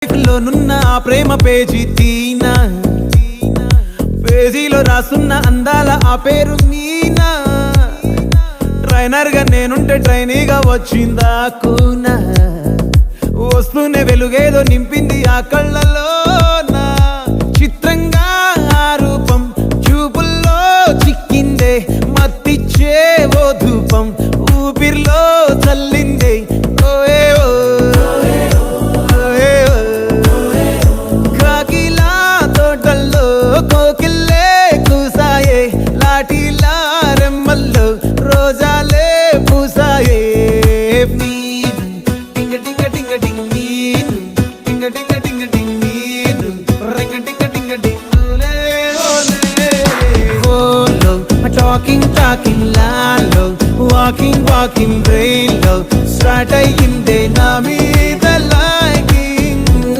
లోనున్న ఆ ప్రేమ పేజీ తీనా, పేజీలో రాసున్న అందాల ఆ పేరు మీనా. ట్రైనర్ గా నేనుంటే ట్రైనీగా వచ్చిందా కూనా, వస్తూనే వెలుగేదో నింపింది ఆ కళ్ళలోనా. చిత్రంగా ఆ రూపం చూపుల్లో చిక్కిందే, మత్తిచ్చే ఓ ధూపం ఊపిరిలో చల్లిందే. కాకిలా తోటల్లో కోకిల్లే కూసాయే, లాఠీలా రెమ్మల్లో రోజాలే పూసాయే. టింగ టింగ టింగ టింగ్ నీరు, టింగ టింగ టింగ టింగ్ నీరు, రింగ టింగ టింగ టింగులే ఓలో. టాకింగ్ టాకింగ్ లాలో, వాకింగ్ వాకింగ్ బ్రెయిన్ లో స్టార్ట్ అయ్యిందే నా మీ